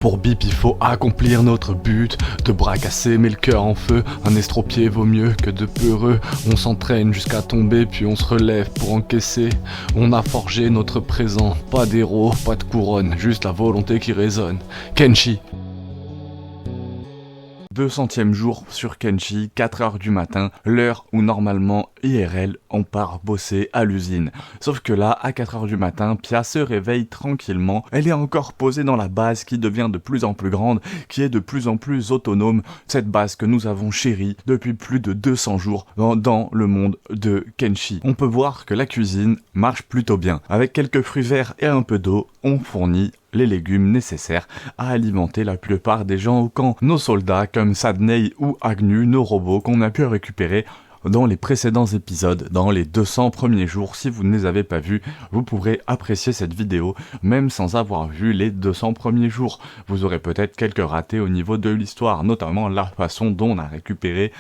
Pour Bip, il faut accomplir notre but, de bras cassés mais le cœur en feu, un estropié vaut mieux que de peureux. On s'entraîne jusqu'à tomber puis on se relève pour encaisser. On a forgé notre présent, pas d'héros, pas de couronne, juste la volonté qui résonne. Kenshi. 200e jour sur Kenshi, 4h du matin, l'heure où normalement IRL on part bosser à l'usine. Sauf que là, à 4h du matin, Pia se réveille tranquillement, elle est encore posée dans la base qui devient de plus en plus grande, qui est de plus en plus autonome, cette base que nous avons chérie depuis plus de 200 jours dans le monde de Kenshi. On peut voir que la cuisine marche plutôt bien, avec quelques fruits verts et un peu d'eau, on fournit les légumes nécessaires à alimenter la plupart des gens au camp. Nos soldats comme Sadney ou Agnew, nos robots qu'on a pu récupérer dans les précédents épisodes, dans les 200 premiers jours. Si vous ne les avez pas vus, vous pourrez apprécier cette vidéo même sans avoir vu les 200 premiers jours. Vous aurez peut-être quelques ratés au niveau de l'histoire, notamment la façon dont on a récupéré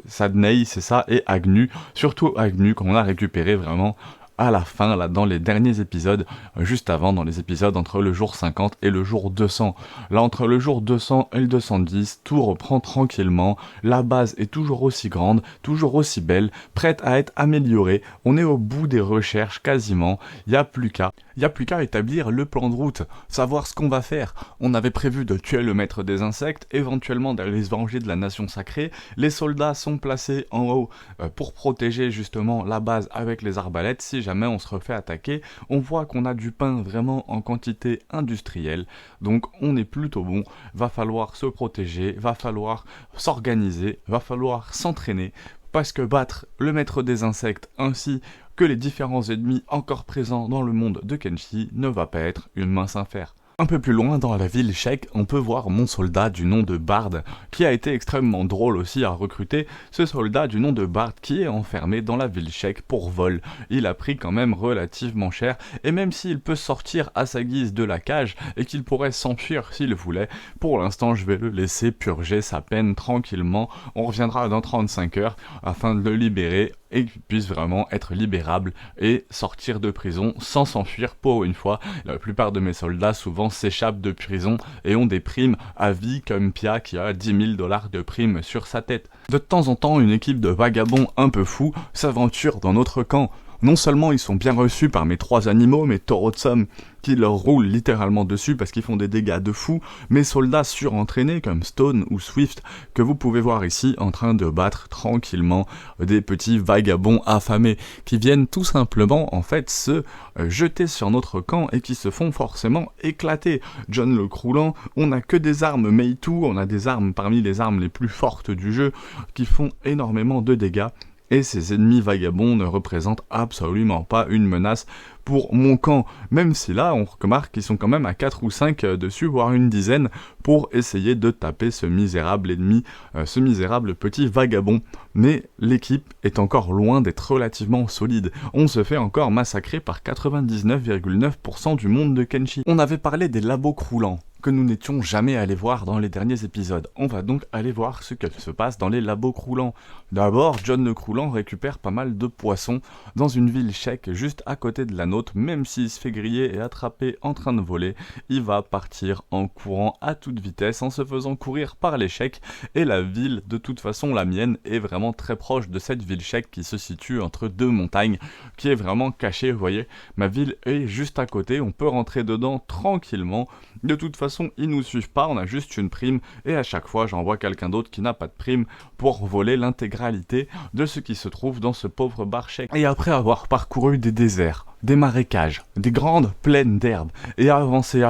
Sadney, c'est ça, et Agnew, surtout Agnew qu'on a récupéré vraiment à la fin, là, dans les derniers épisodes, juste avant, dans les épisodes entre le jour 50 et le jour 200. Là, entre le jour 200 et le 210, tout reprend tranquillement, la base est toujours aussi grande, toujours aussi belle, prête à être améliorée, on est au bout des recherches quasiment, il n'y a plus qu'à établir le plan de route, savoir ce qu'on va faire. On avait prévu de tuer le maître des insectes, éventuellement d'aller se venger de la nation sacrée, les soldats sont placés en haut pour protéger justement la base avec les arbalètes, si jamais on se refait attaquer. On voit qu'on a du pain vraiment en quantité industrielle, donc on est plutôt bon, va falloir se protéger, va falloir s'organiser, va falloir s'entraîner, parce que battre le maître des insectes ainsi que les différents ennemis encore présents dans le monde de Kenshi ne va pas être une mince affaire. Un peu plus loin dans la ville Shek, on peut voir mon soldat du nom de Bard, qui a été extrêmement drôle aussi à recruter, ce soldat du nom de Bard qui est enfermé dans la ville Shek pour vol. Il a pris quand même relativement cher, et même s'il peut sortir à sa guise de la cage, et qu'il pourrait s'enfuir s'il voulait, pour l'instant je vais le laisser purger sa peine tranquillement, on reviendra dans 35 heures afin de le libérer, et qu'il puisse vraiment être libérable et sortir de prison sans s'enfuir pour une fois. La plupart de mes soldats souvent s'échappent de prison et ont des primes à vie comme Pia qui a 10 000 $ de primes sur sa tête. De temps en temps, une équipe de vagabonds un peu fous s'aventure dans notre camp. Non seulement ils sont bien reçus par mes 3 animaux, mes taureaux de somme, qui leur roulent littéralement dessus parce qu'ils font des dégâts de fou, mes soldats surentraînés comme Stone ou Swift, que vous pouvez voir ici en train de battre tranquillement des petits vagabonds affamés, qui viennent tout simplement en fait se jeter sur notre camp et qui se font forcément éclater. John le Croulant, on n'a que des armes Meitu, on a des armes parmi les armes les plus fortes du jeu, qui font énormément de dégâts. Et ces ennemis vagabonds ne représentent absolument pas une menace pour mon camp, même si là on remarque qu'ils sont quand même à 4 ou 5 dessus, voire une dizaine, pour essayer de taper ce misérable ennemi, ce misérable petit vagabond. Mais l'équipe est encore loin d'être relativement solide, on se fait encore massacrer par 99,9% du monde de Kenshi. On avait parlé des labos croulants, que nous n'étions jamais allés voir dans les derniers épisodes. On va donc aller voir ce que se passe dans les labos croulants. D'abord, John le Croulant récupère pas mal de poissons dans une ville Shek juste à côté de la nôtre. Même s'il se fait griller et attraper en train de voler, il va partir en courant à toute vitesse, en se faisant courir par les Shek. Et la ville, de toute façon la mienne, est vraiment très proche de cette ville Shek qui se situe entre 2 montagnes, qui est vraiment cachée. Vous voyez, ma ville est juste à côté, on peut rentrer dedans tranquillement. De toute façon, ils nous suivent pas, on a juste une prime, et à chaque fois, j'envoie quelqu'un d'autre qui n'a pas de prime pour voler l'intégralité de ce qui se trouve dans ce pauvre bar Shek. Et après avoir parcouru des déserts, des marécages, des grandes plaines d'herbe, et avancer,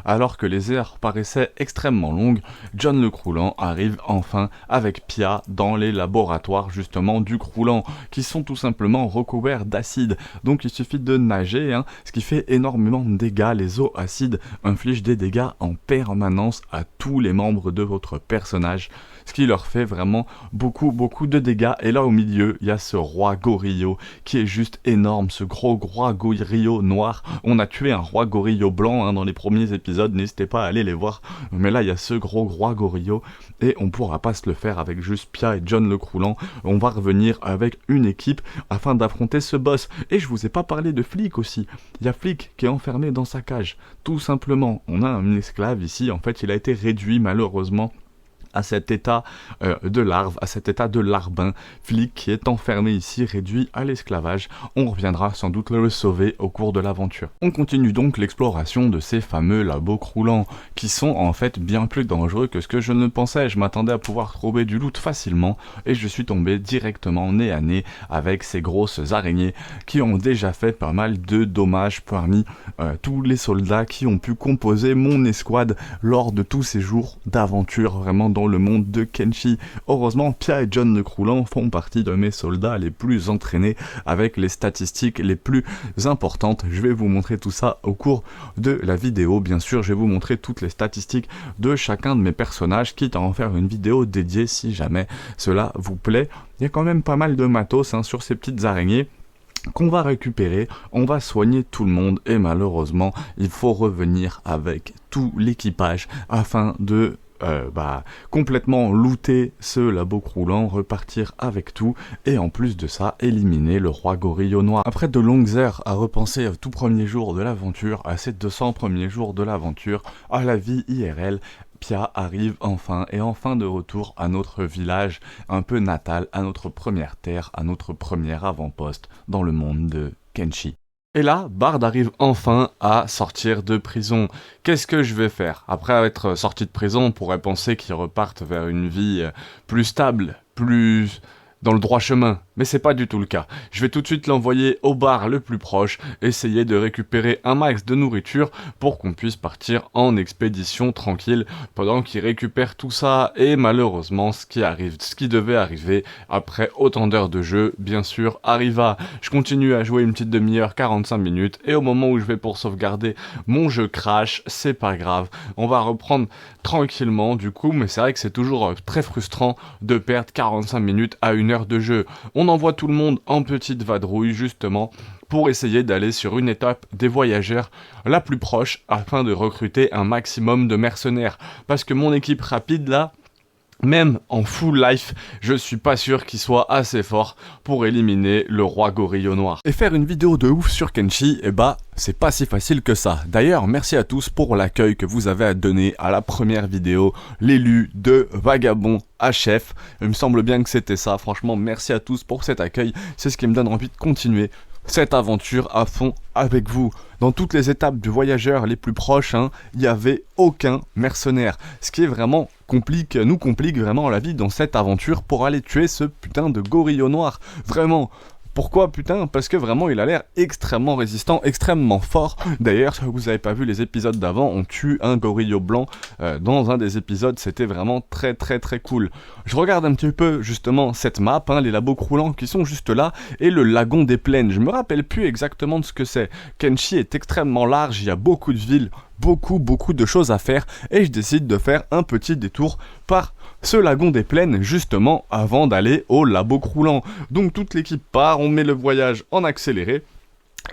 alors que les heures paraissaient extrêmement longues, John le Croulant arrive enfin avec Pia dans les laboratoires justement du Croulant, qui sont tout simplement recouverts d'acide. Donc il suffit de nager, ce qui fait énormément de dégâts. Les eaux acides infligent des dégâts en permanence à tous les membres de votre personnage, ce qui leur fait vraiment beaucoup de dégâts. Et là au milieu, il y a ce roi Gorillo qui est juste énorme, ce gros roi gorille noir. On a tué un roi gorille blanc dans les premiers épisodes, n'hésitez pas à aller les voir. Mais là, il y a ce gros roi gorille et on pourra pas se le faire avec juste Pia et John le Croulant. On va revenir avec une équipe afin d'affronter ce boss. Et je vous ai pas parlé de Flick aussi. Il y a Flick qui est enfermé dans sa cage. Tout simplement, on a un esclave ici. En fait, il a été réduit malheureusement à cet état de larve, à cet état de larbin. Flick qui est enfermé ici, réduit à l'esclavage. On reviendra sans doute le sauver au cours de l'aventure. On continue donc l'exploration de ces fameux labos croulants, qui sont en fait bien plus dangereux que ce que je ne pensais. Je m'attendais à pouvoir trouver du loot facilement, et je suis tombé directement nez à nez avec ces grosses araignées qui ont déjà fait pas mal de dommages parmi tous les soldats qui ont pu composer mon escouade lors de tous ces jours d'aventure vraiment dans le monde de Kenshi. Heureusement, Pia et John le Croulant font partie de mes soldats les plus entraînés avec les statistiques les plus importantes. Je vais vous montrer tout ça au cours de la vidéo. Bien sûr, je vais vous montrer toutes les statistiques de chacun de mes personnages, quitte à en faire une vidéo dédiée si jamais cela vous plaît. Il y a quand même pas mal de matos sur ces petites araignées qu'on va récupérer, on va soigner tout le monde et malheureusement, il faut revenir avec tout l'équipage afin de complètement looter ce labo croulant, repartir avec tout et en plus de ça éliminer le roi gorille noir. Après de longues heures à repenser au tout premier jour de l'aventure, à ces 200 premiers jours de l'aventure, à la vie IRL, Pia arrive enfin de retour à notre village un peu natal, à notre première terre, à notre premier avant-poste dans le monde de Kenshi. Et là, Bard arrive enfin à sortir de prison. Qu'est-ce que je vais faire? Après être sorti de prison, on pourrait penser qu'il reparte vers une vie plus stable, plus dans le droit chemin, mais c'est pas du tout le cas. Je vais tout de suite l'envoyer au bar le plus proche, essayer de récupérer un max de nourriture pour qu'on puisse partir en expédition tranquille pendant qu'il récupère tout ça. Et malheureusement, ce qui devait arriver après autant d'heures de jeu, bien sûr, arriva. Je continue à jouer une petite demi-heure, 45 minutes, et au moment où je vais pour sauvegarder, mon jeu crash, c'est pas grave. On va reprendre tranquillement du coup, mais c'est vrai que c'est toujours très frustrant de perdre 45 minutes à une heure de jeu. On envoie tout le monde en petite vadrouille justement pour essayer d'aller sur une étape des voyageurs la plus proche afin de recruter un maximum de mercenaires. Parce que mon équipe rapide là, même en full life, je suis pas sûr qu'il soit assez fort pour éliminer le roi gorille noir. Et faire une vidéo de ouf sur Kenshi, c'est pas si facile que ça. D'ailleurs, merci à tous pour l'accueil que vous avez à donner à la première vidéo, l'élu de Vagabond à chef. Il me semble bien que c'était ça. Franchement, merci à tous pour cet accueil. C'est ce qui me donne envie de continuer cette aventure à fond avec vous. Dans toutes les étapes du voyageur les plus proches, il n'y avait aucun mercenaire. Ce qui est vraiment nous complique vraiment la vie dans cette aventure pour aller tuer ce putain de gorille noir. Vraiment. Pourquoi putain? Parce que vraiment il a l'air extrêmement résistant, extrêmement fort. D'ailleurs, si vous avez pas vu les épisodes d'avant, on tue un gorille blanc dans un des épisodes, c'était vraiment très très très cool. Je regarde un petit peu justement cette map, les labos croulants qui sont juste là, et le lagon des plaines. Je me rappelle plus exactement de ce que c'est. Kenshi est extrêmement large, il y a beaucoup de villes, beaucoup de choses à faire, et je décide de faire un petit détour par ce lagon des plaines justement avant d'aller au labo croulant. Donc toute l'équipe part, on met le voyage en accéléré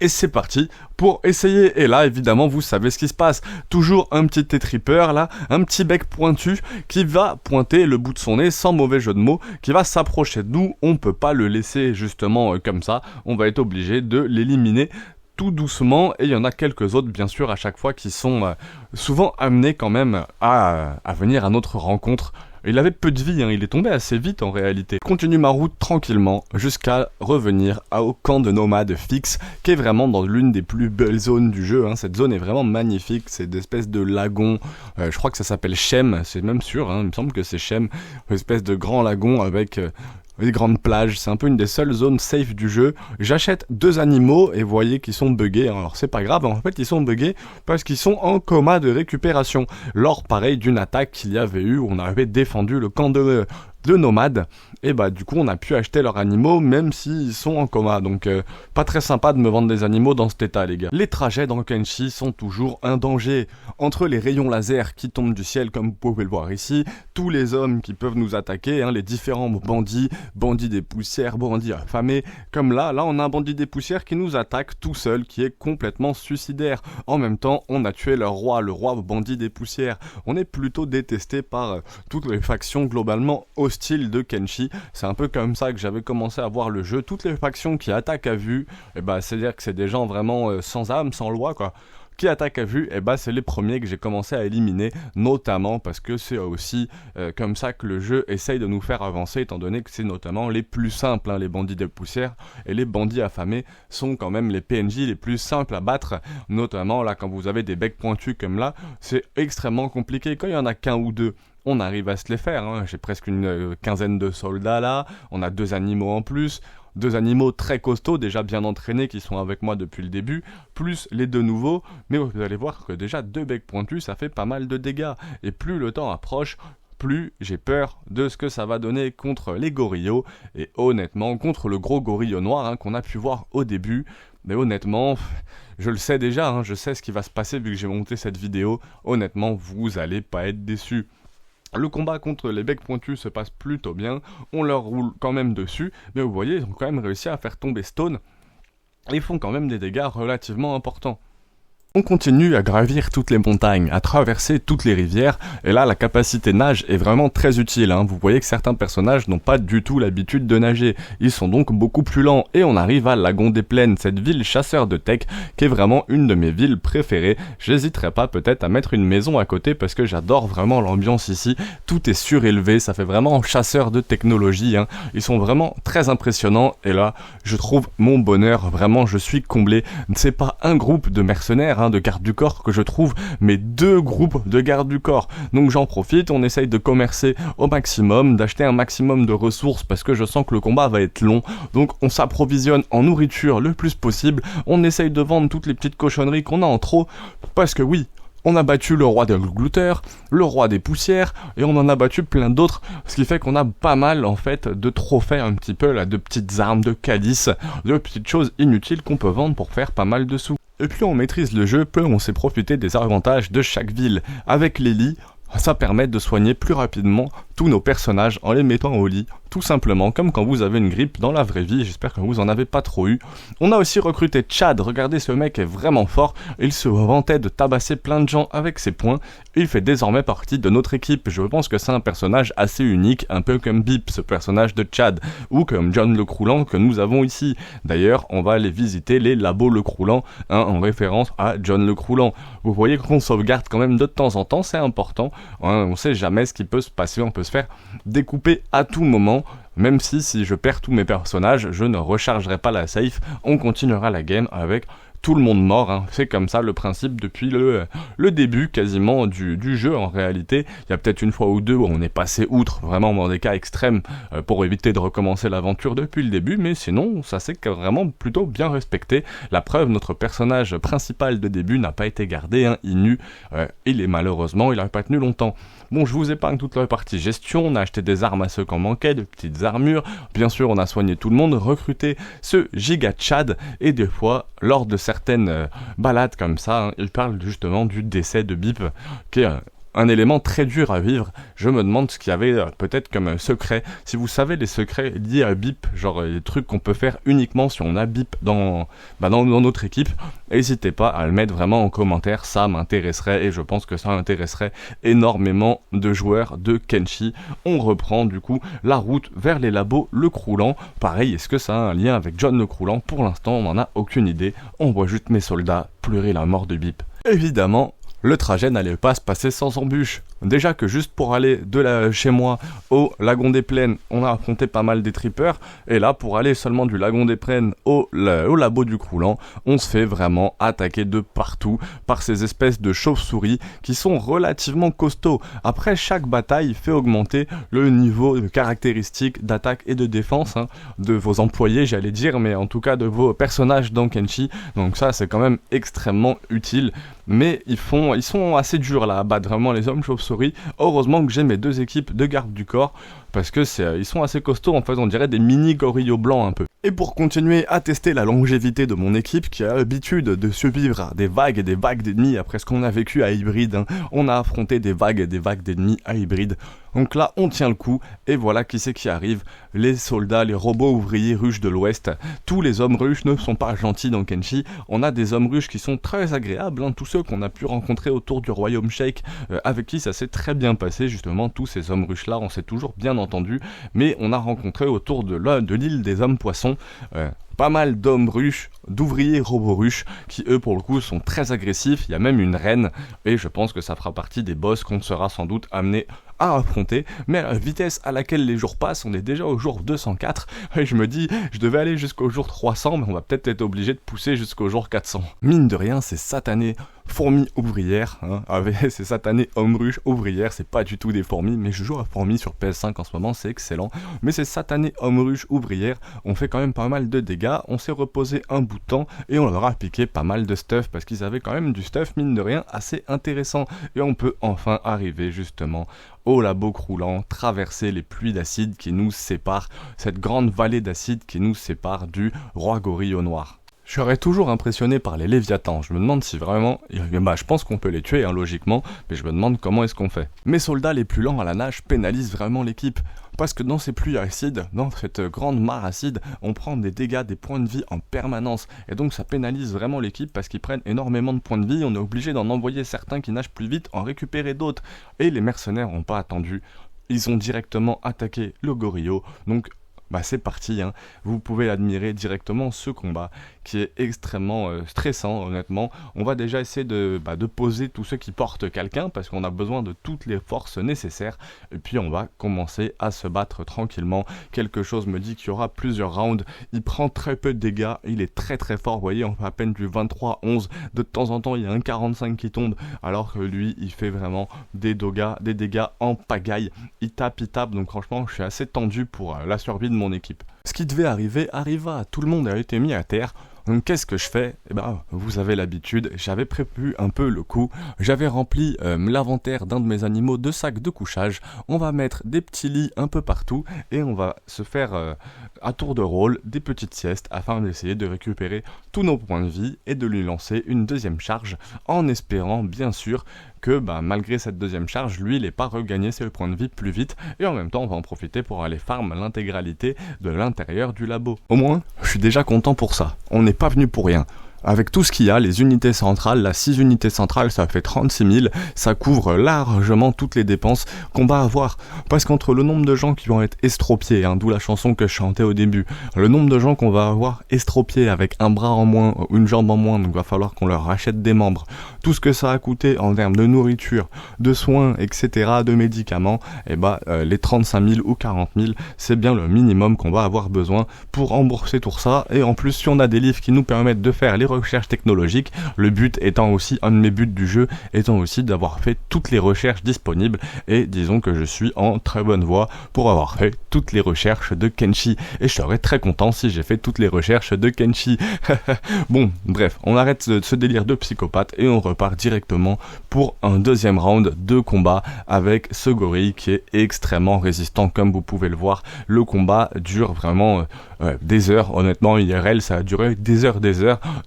et c'est parti pour essayer. Et là évidemment vous savez ce qui se passe, toujours un petit T-Tripper là, un petit bec pointu qui va pointer le bout de son nez sans mauvais jeu de mots, qui va s'approcher de nous. On peut pas le laisser justement comme ça, on va être obligé de l'éliminer tout doucement, et il y en a quelques autres bien sûr à chaque fois qui sont souvent amenés quand même à venir à notre rencontre. Il avait peu de vie, il est tombé assez vite en réalité. Je continue ma route tranquillement jusqu'à revenir au camp de nomades fixe, qui est vraiment dans l'une des plus belles zones du jeu. Cette zone est vraiment magnifique, c'est des espèces de lagons, je crois que ça s'appelle Shem, c'est même sûr, il me semble que c'est Shem, une espèce de grand lagon avec les grandes plages, c'est un peu une des seules zones safe du jeu. J'achète 2 animaux et vous voyez qu'ils sont buggés, alors c'est pas grave, en fait ils sont buggés parce qu'ils sont en coma de récupération. Lors pareil d'une attaque qu'il y avait eu où on avait défendu le camp de de nomades, et bah du coup on a pu acheter leurs animaux même s'ils sont en coma, donc pas très sympa de me vendre des animaux dans cet état les gars. Les trajets dans Kenshi sont toujours un danger, entre les rayons laser qui tombent du ciel comme vous pouvez le voir ici, tous les hommes qui peuvent nous attaquer, hein, les différents bandits des poussières, bandits affamés, comme là on a un bandit des poussières qui nous attaque tout seul, qui est complètement suicidaire. En même temps on a tué le roi bandit des poussières. On est plutôt détesté par toutes les factions globalement hostiles de Kenshi. C'est un peu comme ça que j'avais commencé à voir le jeu. Toutes les factions qui attaquent à vue, et bah c'est-à-dire que c'est des gens vraiment sans âme, sans loi quoi, qui attaquent à vue, et bah c'est les premiers que j'ai commencé à éliminer, notamment parce que c'est aussi comme ça que le jeu essaye de nous faire avancer, étant donné que c'est notamment les plus simples, hein, les bandits des poussières, et les bandits affamés sont quand même les PNJ les plus simples à battre, notamment là quand vous avez des becs pointus comme là, c'est extrêmement compliqué. Quand il y en a qu'un ou deux, on arrive à se les faire, hein. J'ai presque une quinzaine de soldats là, on a 2 animaux en plus, 2 animaux très costauds, déjà bien entraînés, qui sont avec moi depuis le début, plus les 2 nouveaux, mais vous allez voir que déjà 2 becs pointus, ça fait pas mal de dégâts, et plus le temps approche, plus j'ai peur de ce que ça va donner contre les gorillos, et honnêtement, contre le gros gorille noir hein, qu'on a pu voir au début, mais honnêtement, je le sais déjà, hein, je sais ce qui va se passer vu que j'ai monté cette vidéo, honnêtement, vous allez pas être déçus. Le combat contre les becs pointus se passe plutôt bien, on leur roule quand même dessus, mais vous voyez, ils ont quand même réussi à faire tomber Stone, et ils font quand même des dégâts relativement importants. On continue à gravir toutes les montagnes, à traverser toutes les rivières, et là la capacité nage est vraiment très utile, hein. Vous voyez que certains personnages n'ont pas du tout l'habitude de nager, ils sont donc beaucoup plus lents, et on arrive à Lagon des Plaines, cette ville chasseur de tech, qui est vraiment une de mes villes préférées. J'hésiterai pas peut-être à mettre une maison à côté, parce que j'adore vraiment l'ambiance ici, tout est surélevé, ça fait vraiment chasseur de technologie, hein. Ils sont vraiment très impressionnants, et là je trouve mon bonheur, vraiment je suis comblé, c'est pas un groupe de mercenaires, de garde du corps que je trouve, mais 2 groupes de garde du corps. Donc j'en profite, on essaye de commercer au maximum, d'acheter un maximum de ressources parce que je sens que le combat va être long. Donc on s'approvisionne en nourriture le plus possible, on essaye de vendre toutes les petites cochonneries qu'on a en trop, parce que oui, on a battu le roi des glouteurs, le roi des poussières, et on en a battu plein d'autres, ce qui fait qu'on a pas mal en fait de trophées un petit peu là, de petites armes, de calices, de petites choses inutiles qu'on peut vendre pour faire pas mal de sous. Et plus on maîtrise le jeu, plus on sait profiter des avantages de chaque ville. Avec les lits, ça permet de soigner plus rapidement tous nos personnages en les mettant au lit, tout simplement, comme quand vous avez une grippe dans la vraie vie, j'espère que vous en avez pas trop eu. On a aussi recruté Chad, regardez ce mec est vraiment fort, il se vantait de tabasser plein de gens avec ses poings, il fait désormais partie de notre équipe, je pense que c'est un personnage assez unique, un peu comme Bip, ce personnage de Chad, ou comme John le Croulant que nous avons ici. D'ailleurs, on va aller visiter les labos le Croulant, hein, en référence à John le Croulant. Vous voyez qu'on sauvegarde quand même de temps en temps, c'est important, hein, on sait jamais ce qui peut se passer, on peut se faire découper à tout moment, même si je perds tous mes personnages, je ne rechargerai pas la save, on continuera la game avec tout le monde mort, hein. C'est comme ça le principe depuis le début quasiment du jeu en réalité. Il y a peut-être une fois ou deux où on est passé outre, vraiment dans des cas extrêmes, pour éviter de recommencer l'aventure depuis le début, mais sinon ça s'est vraiment plutôt bien respecté. La preuve, notre personnage principal de début n'a pas été gardé, hein, il n'a pas tenu longtemps. Bon, je vous épargne toute la partie gestion, on a acheté des armes à ceux qui en manquaient, de petites armures, bien sûr on a soigné tout le monde, recruté ce giga Chad, et des fois, lors de certaines balades comme ça, hein, il parle justement du décès de Bip, qui est un élément très dur à vivre. Je me demande ce qu'il y avait peut-être comme secret. Si vous savez les secrets liés à Bip, genre les trucs qu'on peut faire uniquement si on a Bip dans notre équipe, n'hésitez pas à le mettre vraiment en commentaire, ça m'intéresserait et je pense que ça intéresserait énormément de joueurs de Kenshi. On reprend du coup la route vers les labos le Croulant. Pareil, est-ce que ça a un lien avec John le Croulant? Pour l'instant, on n'en a aucune idée. On voit juste mes soldats pleurer la mort de Bip. Évidemment, le trajet n'allait pas se passer sans embûches. Déjà que juste pour aller de chez moi au Lagon des Plaines, on a affronté pas mal des trippers, et là pour aller seulement du Lagon des Plaines au labo du Croulant, on se fait vraiment attaquer de partout par ces espèces de chauves-souris qui sont relativement costauds. Après chaque bataille fait augmenter le niveau de caractéristiques d'attaque et de défense, hein, de vos employés j'allais dire, mais en tout cas de vos personnages dans Kenshi, donc ça c'est quand même extrêmement utile. mais ils sont assez durs là à battre, vraiment les hommes chauves-souris. Heureusement que j'ai mes 2 équipes de garde du corps, parce que ils sont assez costauds, en fait on dirait des mini gorillots blancs un peu. Et pour continuer à tester la longévité de mon équipe qui a l'habitude de survivre à des vagues et des vagues d'ennemis après ce qu'on a vécu à Hybrid, hein. On a affronté des vagues et des vagues d'ennemis à Hybrid. Donc là on tient le coup et voilà qui c'est qui arrive. Les soldats, les robots ouvriers ruches de l'Ouest. Tous les hommes ruches ne sont pas gentils dans Kenshi. On a des hommes ruches qui sont très agréables, hein. Tous ceux qu'on a pu rencontrer autour du royaume Shake, avec qui ça s'est très bien passé justement. Tous ces hommes ruches là on s'est toujours bien entendu, mais on a rencontré autour de l'île des hommes poissons pas mal d'hommes ruches, d'ouvriers robots ruches, qui eux pour le coup sont très agressifs. Il y a même une reine, et je pense que ça fera partie des boss qu'on sera sans doute amené à affronter, mais à la vitesse à laquelle les jours passent, on est déjà au jour 204, et je me dis, je devais aller jusqu'au jour 300, mais on va peut-être être obligé de pousser jusqu'au jour 400. Mine de rien, c'est satané fourmis ouvrières, hein, avec ces satanés hommes ruches ouvrières, c'est pas du tout des fourmis, mais je joue à fourmis sur PS5 en ce moment, c'est excellent, mais ces satanés hommes ruches ouvrières ont fait quand même pas mal de dégâts, on s'est reposé un bout de temps, et on leur a piqué pas mal de stuff, parce qu'ils avaient quand même du stuff, mine de rien, assez intéressant, et on peut enfin arriver justement au labo croulant, traverser les pluies d'acide qui nous séparent, cette grande vallée d'acide qui nous sépare du roi gorille au noir. Je serais toujours impressionné par les léviathans, je me demande si vraiment, je pense qu'on peut les tuer hein, logiquement, mais je me demande comment est-ce qu'on fait. Mes soldats les plus lents à la nage pénalisent vraiment l'équipe, parce que dans ces pluies acides, dans cette grande mare acide, on prend des dégâts, des points de vie en permanence, et donc ça pénalise vraiment l'équipe parce qu'ils prennent énormément de points de vie, on est obligé d'en envoyer certains qui nagent plus vite, en récupérer d'autres, et les mercenaires n'ont pas attendu, ils ont directement attaqué le gorillo, donc c'est parti, hein. Vous pouvez admirer directement ce combat qui est extrêmement stressant honnêtement. On va déjà essayer de poser tous ceux qui portent quelqu'un parce qu'on a besoin de toutes les forces nécessaires et puis on va commencer à se battre tranquillement. Quelque chose me dit qu'il y aura plusieurs rounds, il prend très peu de dégâts, il est très très fort, vous voyez on fait à peine du 23-11, de temps en temps il y a un 45 qui tombe alors que lui il fait vraiment des dégâts en pagaille, il tape donc franchement je suis assez tendu pour la survie de mon équipe. Ce qui devait arriver arriva, tout le monde a été mis à terre. Donc qu'est-ce que je fais ? Vous avez l'habitude, j'avais prévu un peu le coup, j'avais rempli l'inventaire d'un de mes animaux de sacs de couchage, on va mettre des petits lits un peu partout et on va se faire à tour de rôle des petites siestes afin d'essayer de récupérer tous nos points de vie et de lui lancer une deuxième charge en espérant bien sûr que malgré cette deuxième charge, lui il n'ait pas regagné ses points de vie plus vite et en même temps on va en profiter pour aller farm l'intégralité de l'intérieur du labo. Au moins, je suis déjà content pour ça, on n'est pas venu pour rien. Avec tout ce qu'il y a, les unités centrales, la 6 unités centrales, ça fait 36 000, ça couvre largement toutes les dépenses qu'on va avoir. Parce qu'entre le nombre de gens qui vont être estropiés, d'où la chanson que je chantais au début, le nombre de gens qu'on va avoir estropiés avec un bras en moins, une jambe en moins, donc il va falloir qu'on leur rachète des membres, tout ce que ça a coûté en termes de nourriture, de soins, etc., de médicaments, les 35 000 ou 40 000, c'est bien le minimum qu'on va avoir besoin pour rembourser tout ça. Et en plus, si on a des livres qui nous permettent de faire les recherches technologiques, le but étant aussi, un de mes buts du jeu étant aussi d'avoir fait toutes les recherches disponibles et disons que je suis en très bonne voie pour avoir fait toutes les recherches de Kenshi et je serais très content si j'ai fait toutes les recherches de Kenshi. Bon, bref, on arrête ce délire de psychopathe et on repart directement pour un deuxième round de combat avec ce gorille qui est extrêmement résistant comme vous pouvez le voir. Le combat dure vraiment des heures, honnêtement IRL ça a duré des heures.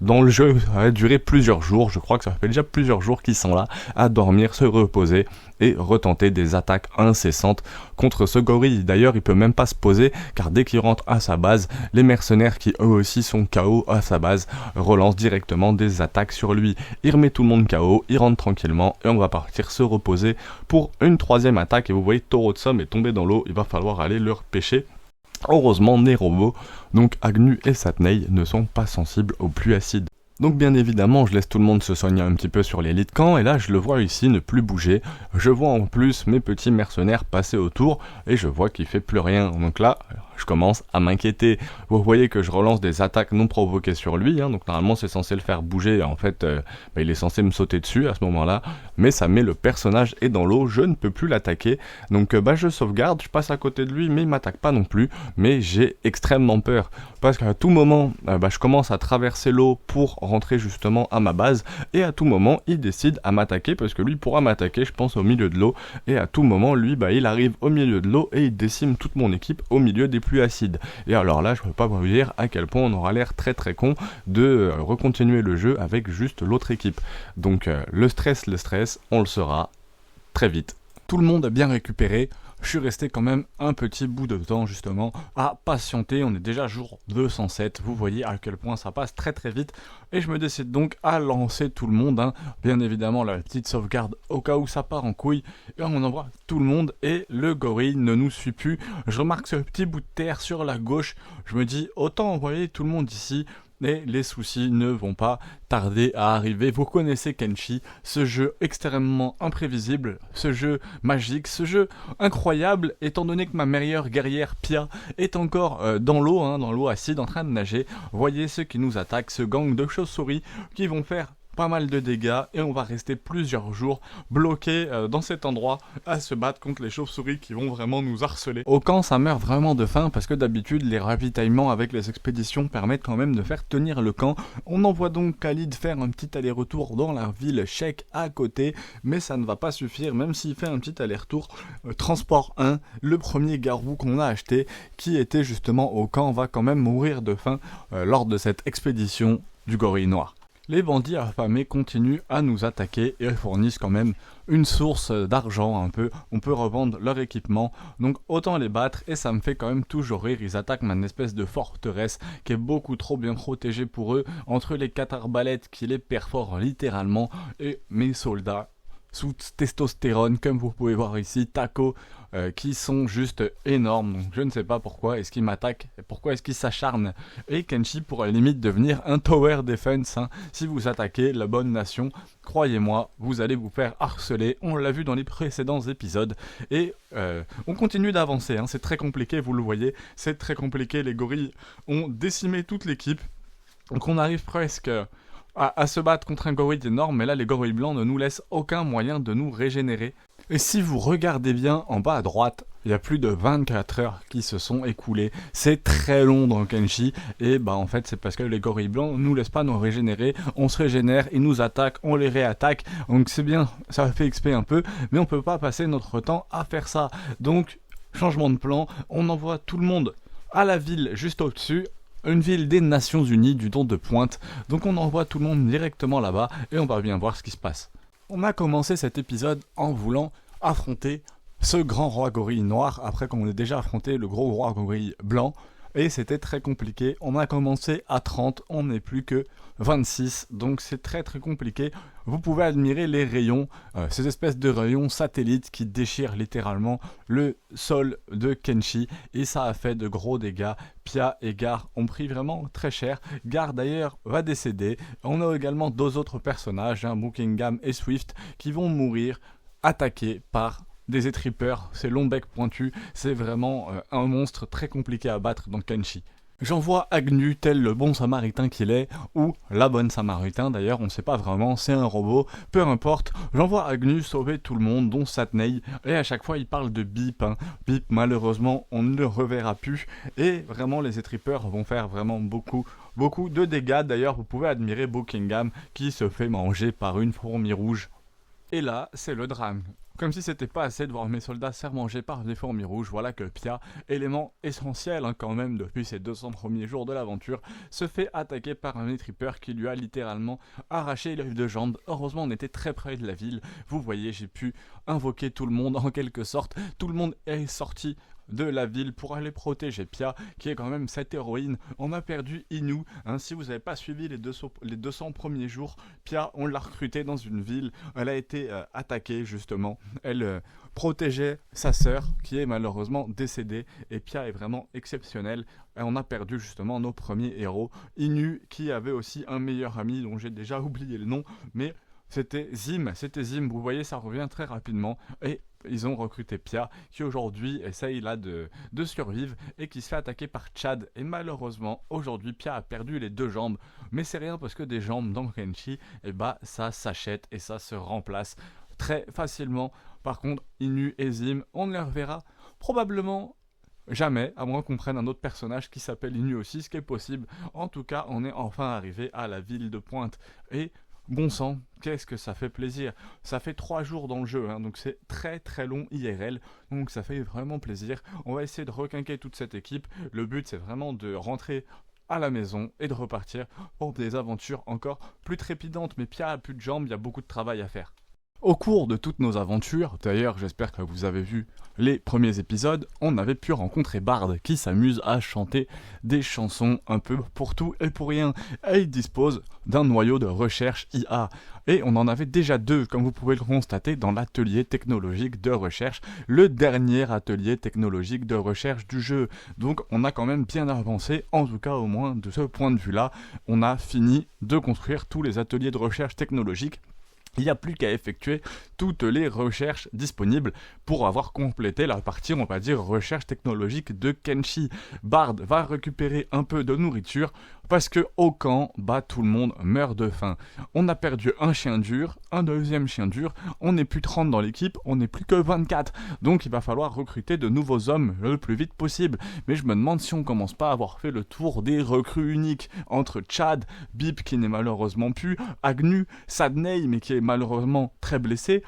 Dans le jeu ça a duré plusieurs jours, je crois que ça fait déjà plusieurs jours qu'ils sont là à dormir, se reposer et retenter des attaques incessantes contre ce gorille. D'ailleurs il peut même pas se poser car dès qu'il rentre à sa base, les mercenaires qui eux aussi sont KO à sa base relancent directement des attaques sur lui. Il remet tout le monde KO, il rentre tranquillement et on va partir se reposer pour une troisième attaque et vous voyez Taureau de Somme est tombé dans l'eau, il va falloir aller le repêcher. Heureusement, les robots, donc Agnu et Satney, ne sont pas sensibles aux pluies acides. Donc bien évidemment, je laisse tout le monde se soigner un petit peu sur les lits de camp, et là je le vois ici ne plus bouger. Je vois en plus mes petits mercenaires passer autour, et je vois qu'il fait plus rien. Donc là, je commence à m'inquiéter. Vous voyez que je relance des attaques non provoquées sur lui, hein, donc normalement c'est censé le faire bouger, en fait il est censé me sauter dessus à ce moment-là, mais ça met le personnage est dans l'eau, je ne peux plus l'attaquer, donc je sauvegarde, je passe à côté de lui, mais il m'attaque pas non plus, mais j'ai extrêmement peur, parce qu'à tout moment, je commence à traverser l'eau pour rentrer justement à ma base, et à tout moment, il décide à m'attaquer, parce que lui pourra m'attaquer, je pense, au milieu de l'eau, et à tout moment, lui, il arrive au milieu de l'eau, et il décime toute mon équipe au milieu des pluies acides. Et alors là, je peux pas vous dire à quel point on aura l'air très très con de recontinuer le jeu avec juste l'autre équipe. Donc le stress, on le saura très vite. Tout le monde a bien récupéré. Je suis resté quand même un petit bout de temps justement à patienter, on est déjà jour 207, vous voyez à quel point ça passe très très vite et je me décide donc à lancer tout le monde, hein. Bien évidemment la petite sauvegarde au cas où ça part en couille, et on envoie tout le monde et le gorille ne nous suit plus. Je remarque ce petit bout de terre sur la gauche, je me dis autant envoyer tout le monde ici. Et les soucis ne vont pas tarder à arriver. Vous connaissez Kenshi, ce jeu extrêmement imprévisible, ce jeu magique, ce jeu incroyable, étant donné que ma meilleure guerrière Pia est encore dans l'eau, dans l'eau acide en train de nager. Voyez ceux qui nous attaquent, ce gang de chauves-souris qui vont faire pas mal de dégâts et on va rester plusieurs jours bloqués dans cet endroit à se battre contre les chauves-souris qui vont vraiment nous harceler. Au camp, ça meurt vraiment de faim parce que d'habitude les ravitaillements avec les expéditions permettent quand même de faire tenir le camp. On envoie donc Khalid faire un petit aller-retour dans la ville Sheikh à côté, mais ça ne va pas suffire même s'il fait un petit aller-retour. Transport 1, le premier garou qu'on a acheté qui était justement au camp va quand même mourir de faim lors de cette expédition du gorille noir. Les bandits affamés continuent à nous attaquer et fournissent quand même une source d'argent un peu. On peut revendre leur équipement, donc autant les battre et ça me fait quand même toujours rire. Ils attaquent une espèce de forteresse qui est beaucoup trop bien protégée pour eux, entre les 4 arbalètes qui les perforent littéralement et mes soldats sous testostérone, comme vous pouvez voir ici, Taco, qui sont juste énormes. Donc je ne sais pas pourquoi est-ce qu'ils m'attaquent, pourquoi est-ce qu'ils s'acharnent. Et Kenshi pourrait limite devenir un tower defense. Si vous attaquez la bonne nation, croyez-moi, vous allez vous faire harceler. On l'a vu dans les précédents épisodes. Et on continue d'avancer. C'est très compliqué, vous le voyez. C'est très compliqué. Les gorilles ont décimé toute l'équipe. Donc on arrive presque à se battre contre un gorille énorme, mais là les gorilles blancs ne nous laissent aucun moyen de nous régénérer. Et si vous regardez bien en bas à droite, il y a plus de 24 heures qui se sont écoulées. C'est très long dans Kenshi, et en fait c'est parce que les gorilles blancs nous laissent pas nous régénérer, on se régénère, ils nous attaquent, on les réattaque, donc c'est bien, ça fait XP un peu, mais on peut pas passer notre temps à faire ça. Donc, changement de plan, on envoie tout le monde à la ville juste au-dessus, une ville des Nations Unies du don de pointe, donc on envoie tout le monde directement là-bas et on va bien voir ce qui se passe. On a commencé cet épisode en voulant affronter ce grand roi gorille noir après qu'on ait déjà affronté le gros roi gorille blanc et c'était très compliqué. On a commencé à 30, on n'est plus que 26, donc c'est très très compliqué. Vous pouvez admirer les rayons, ces espèces de rayons satellites qui déchirent littéralement le sol de Kenshi et ça a fait de gros dégâts. Pia et Gar ont pris vraiment très cher. Gar d'ailleurs va décéder. On a également 2 autres personnages, Buckingham et Swift, qui vont mourir attaqués par des étripeurs, ces longs becs pointus, c'est vraiment un monstre très compliqué à battre dans Kenshi. J'envoie Agnew tel le bon samaritain qu'il est, ou la bonne samaritain d'ailleurs, on ne sait pas vraiment, c'est un robot, peu importe, j'envoie Agnew sauver tout le monde, dont Satney, et à chaque fois il parle de Bip, Bip malheureusement on ne le reverra plus, et vraiment les étripeurs vont faire vraiment beaucoup de dégâts, d'ailleurs vous pouvez admirer Buckingham qui se fait manger par une fourmi rouge. Et là, c'est le drame. Comme si c'était pas assez de voir mes soldats se faire manger par des fourmis rouges, voilà que Pia, élément essentiel quand même depuis ces 200 premiers jours de l'aventure, se fait attaquer par un étripeur qui lui a littéralement arraché l'œil de jambe. Heureusement on était très près de la ville, vous voyez j'ai pu invoquer tout le monde en quelque sorte, tout le monde est sorti de la ville pour aller protéger Pia, qui est quand même cette héroïne. On a perdu Inu, si vous n'avez pas suivi les 200 premiers jours, Pia, on l'a recrutée dans une ville, elle a été attaquée justement, elle protégeait sa sœur, qui est malheureusement décédée, et Pia est vraiment exceptionnelle, et on a perdu justement nos premiers héros, Inu, qui avait aussi un meilleur ami, dont j'ai déjà oublié le nom, mais C'était Zim, vous voyez, ça revient très rapidement. Et ils ont recruté Pia, qui aujourd'hui essaye là de survivre et qui se fait attaquer par Chad. Et malheureusement, aujourd'hui, Pia a perdu les 2 jambes. Mais c'est rien parce que des jambes dans Kenshi, eh bah, ça s'achète et ça se remplace très facilement. Par contre, Inu et Zim, on ne les reverra probablement jamais, à moins qu'on prenne un autre personnage qui s'appelle Inu aussi, ce qui est possible. En tout cas, on est enfin arrivé à la ville de Pointe. Et bon sang, qu'est-ce que ça fait plaisir. Ça fait 3 jours dans le jeu, hein, donc c'est très très long IRL, donc ça fait vraiment plaisir. On va essayer de requinquer toute cette équipe. Le but, c'est vraiment de rentrer à la maison et de repartir pour des aventures encore plus trépidantes. Mais Pia a plus de jambes, il y a beaucoup de travail à faire. Au cours de toutes nos aventures, d'ailleurs j'espère que vous avez vu les premiers épisodes, on avait pu rencontrer Bard qui s'amuse à chanter des chansons un peu pour tout et pour rien. Et il dispose d'un noyau de recherche IA. Et on en avait déjà 2, comme vous pouvez le constater, dans l'atelier technologique de recherche, le dernier atelier technologique de recherche du jeu. Donc on a quand même bien avancé, en tout cas au moins de ce point de vue-là, on a fini de construire tous les ateliers de recherche technologique. Il n'y a plus qu'à effectuer toutes les recherches disponibles pour avoir complété la partie, on va dire, recherche technologique de Kenshi. Bard va récupérer un peu de nourriture parce que au camp, bah, tout le monde meurt de faim. On a perdu un chien dur, un deuxième chien dur, on n'est plus 30 dans l'équipe, on n'est plus que 24. Donc il va falloir recruter de nouveaux hommes le plus vite possible. Mais je me demande si on commence pas à avoir fait le tour des recrues uniques entre Chad, Bip qui n'est malheureusement plus, Agnew, Sadney mais qui est malheureusement très blessé.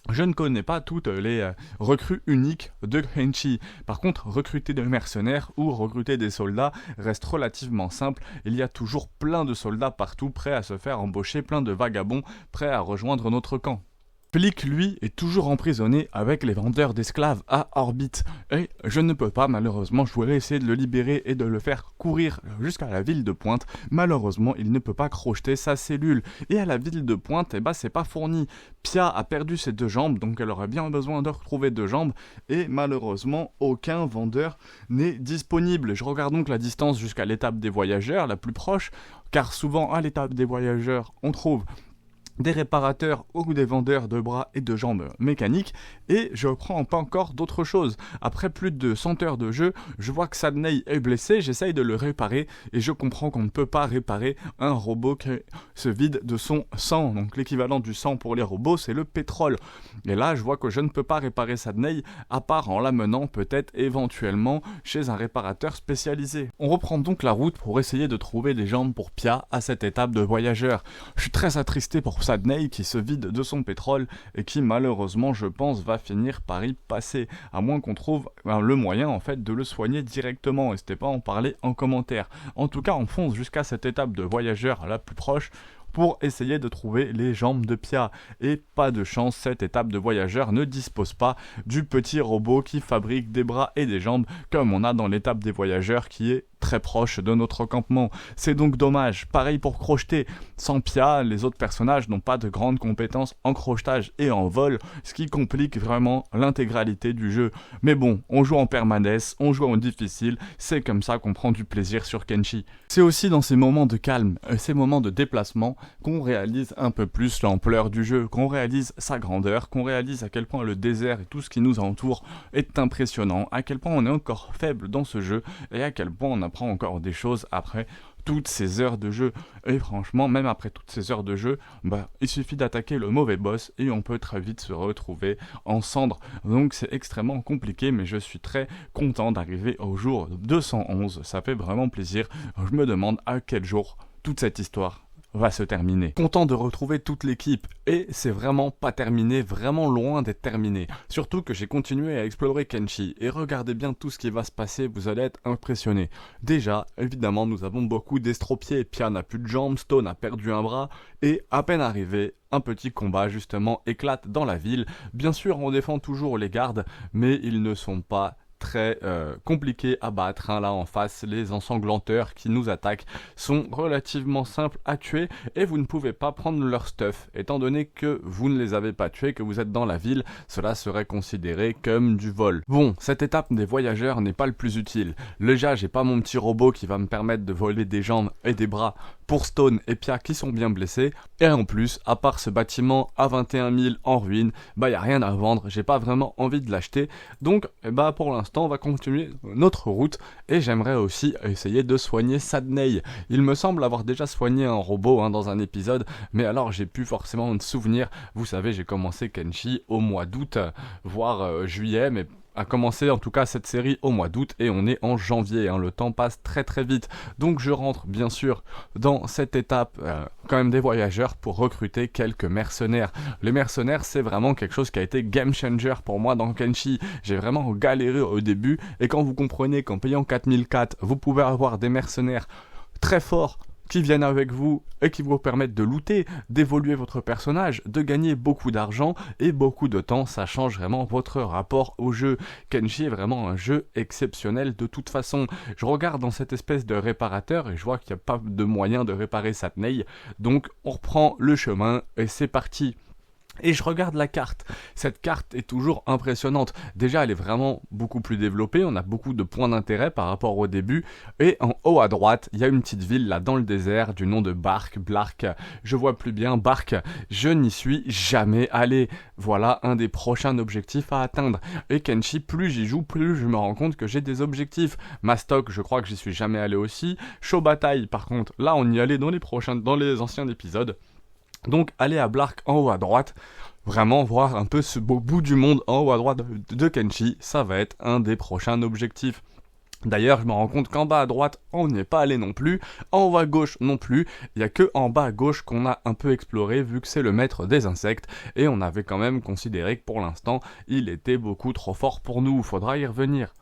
Je ne connais pas toutes les recrues uniques de Kenshi. Par contre, recruter des mercenaires ou recruter des soldats reste relativement simple. Il y a toujours plein de soldats partout prêts à se faire embaucher, plein de vagabonds prêts à rejoindre notre camp. Flick, lui, est toujours emprisonné avec les vendeurs d'esclaves à Orbite. Et je ne peux pas, malheureusement, je voulais essayer de le libérer et de le faire courir jusqu'à la ville de Pointe. Malheureusement, il ne peut pas crocheter sa cellule. Et à la ville de Pointe, eh ben, c'est pas fourni. Pia a perdu ses 2 jambes, donc elle aurait bien besoin de retrouver 2 jambes. Et malheureusement, aucun vendeur n'est disponible. Je regarde donc la distance jusqu'à l'étape des voyageurs, la plus proche, car souvent à l'étape des voyageurs, on trouve des réparateurs ou des vendeurs de bras et de jambes mécaniques, et je prends pas encore d'autres choses. Après plus de 100 heures de jeu, je vois que Sadney est blessé, j'essaye de le réparer, et je comprends qu'on ne peut pas réparer un robot qui se vide de son sang. Donc l'équivalent du sang pour les robots, c'est le pétrole. Et là, je vois que je ne peux pas réparer Sadney, à part en l'amenant peut-être éventuellement chez un réparateur spécialisé. On reprend donc la route pour essayer de trouver des jambes pour Pia à cette étape de voyageur. Je suis très attristé pour Sadney qui se vide de son pétrole et qui malheureusement je pense va finir par y passer, à moins qu'on trouve le moyen en fait de le soigner directement. N'hésitez pas à en parler en commentaire. En tout cas on fonce jusqu'à cette étape de voyageur la plus proche pour essayer de trouver les jambes de Pia. Et pas de chance, cette étape de voyageur ne dispose pas du petit robot qui fabrique des bras et des jambes comme on a dans l'étape des voyageurs qui est très proche de notre campement. C'est donc dommage. Pareil pour crocheter. Sans Pia, les autres personnages n'ont pas de grandes compétences en crochetage et en vol, ce qui complique vraiment l'intégralité du jeu. Mais bon, on joue en permanence, on joue en difficile, c'est comme ça qu'on prend du plaisir sur Kenshi. C'est aussi dans ces moments de calme, ces moments de déplacement, qu'on réalise un peu plus l'ampleur du jeu, qu'on réalise sa grandeur, qu'on réalise à quel point le désert et tout ce qui nous entoure est impressionnant, à quel point on est encore faible dans ce jeu et à quel point on apprend encore des choses après toutes ces heures de jeu. Et franchement, même après toutes ces heures de jeu, il suffit d'attaquer le mauvais boss et on peut très vite se retrouver en cendres. Donc c'est extrêmement compliqué, mais je suis très content d'arriver au jour 211. Ça fait vraiment plaisir. Je me demande à quel jour toute cette histoire va se terminer. Content de retrouver toute l'équipe, et c'est vraiment pas terminé, vraiment loin d'être terminé. Surtout que j'ai continué à explorer Kenshi, et regardez bien tout ce qui va se passer, vous allez être impressionnés. Déjà, évidemment, nous avons beaucoup d'estropiés, Pia n'a plus de jambes, Stone a perdu un bras, et à peine arrivé, un petit combat justement éclate dans la ville. Bien sûr, on défend toujours les gardes, mais ils ne sont pas très compliqué à battre, hein, là en face. Les ensanglanteurs qui nous attaquent sont relativement simples à tuer et vous ne pouvez pas prendre leur stuff. Étant donné que vous ne les avez pas tués, que vous êtes dans la ville, cela serait considéré comme du vol. Bon, cette étape des voyageurs n'est pas le plus utile. Déjà, j'ai pas mon petit robot qui va me permettre de voler des jambes et des bras pour Stone et Pia qui sont bien blessés. Et en plus, à part ce bâtiment à 21 000 en ruine, y a rien à vendre, j'ai pas vraiment envie de l'acheter. Donc, pour l'instant, on va continuer notre route et j'aimerais aussi essayer de soigner Sadney. Il me semble avoir déjà soigné un robot, hein, dans un épisode, mais alors j'ai plus forcément de souvenir. Vous savez, j'ai commencé Kenshi au mois d'août, voire juillet, mais a commencé en tout cas cette série au mois d'août et on est en janvier, hein, le temps passe très très vite. Donc je rentre bien sûr dans cette étape quand même des voyageurs pour recruter quelques mercenaires. Les mercenaires, c'est vraiment quelque chose qui a été game changer pour moi dans Kenshi. J'ai vraiment galéré au début et quand vous comprenez qu'en payant 4004 vous pouvez avoir des mercenaires très forts qui viennent avec vous et qui vous permettent de looter, d'évoluer votre personnage, de gagner beaucoup d'argent et beaucoup de temps, ça change vraiment votre rapport au jeu. Kenshi est vraiment un jeu exceptionnel de toute façon. Je regarde dans cette espèce de réparateur et je vois qu'il n'y a pas de moyen de réparer Sadney, donc on reprend le chemin et c'est parti. Et je regarde la carte. Cette carte est toujours impressionnante. Déjà, elle est vraiment beaucoup plus développée. On a beaucoup de points d'intérêt par rapport au début. Et en haut à droite, il y a une petite ville là dans le désert du nom de Blark. Je vois plus bien Bark. Je n'y suis jamais allé. Voilà un des prochains objectifs à atteindre. Et Kenshi, plus j'y joue, plus je me rends compte que j'ai des objectifs. Mastok, je crois que j'y suis jamais allé aussi. Show Bataille, par contre, là on y allait dans les anciens épisodes. Donc aller à Blark en haut à droite, vraiment voir un peu ce beau bout du monde en haut à droite de Kenshi, ça va être un des prochains objectifs. D'ailleurs, je me rends compte qu'en bas à droite, on n'y est pas allé non plus, en haut à gauche non plus, il n'y a que en bas à gauche qu'on a un peu exploré vu que c'est le maître des insectes, et on avait quand même considéré que pour l'instant, il était beaucoup trop fort pour nous, faudra y revenir.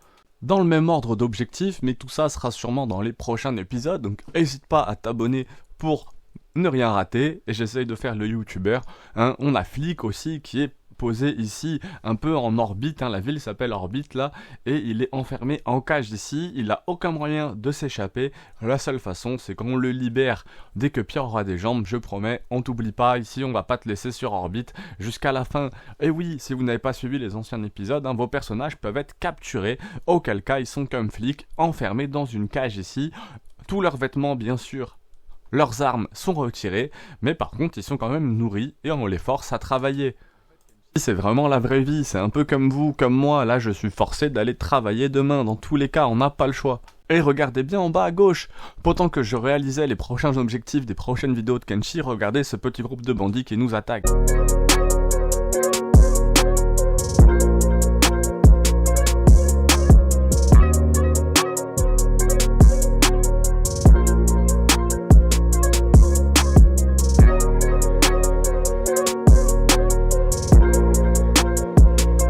Dans le même ordre d'objectifs, mais tout ça sera sûrement dans les prochains épisodes, donc n'hésite pas à t'abonner pour ne rien rater, et j'essaye de faire le youtubeur, hein. On a Flick aussi qui est posé ici un peu en orbite, hein. La ville s'appelle Orbite là, et il est enfermé en cage ici, il a aucun moyen de s'échapper. La seule façon c'est qu'on le libère dès que Pierre aura des jambes, je promets, on t'oublie pas, ici on va pas te laisser sur Orbite jusqu'à la fin. Et oui, si vous n'avez pas suivi les anciens épisodes, hein, vos personnages peuvent être capturés, auquel cas ils sont comme Flick, enfermés dans une cage ici, tous leurs vêtements bien sûr, leurs armes sont retirées, mais par contre ils sont quand même nourris et on les force à travailler. C'est vraiment la vraie vie, c'est un peu comme vous, comme moi, là je suis forcé d'aller travailler demain, dans tous les cas on n'a pas le choix. Et regardez bien en bas à gauche, pendant que je réalisais les prochains objectifs des prochaines vidéos de Kenshi, regardez ce petit groupe de bandits qui nous attaque.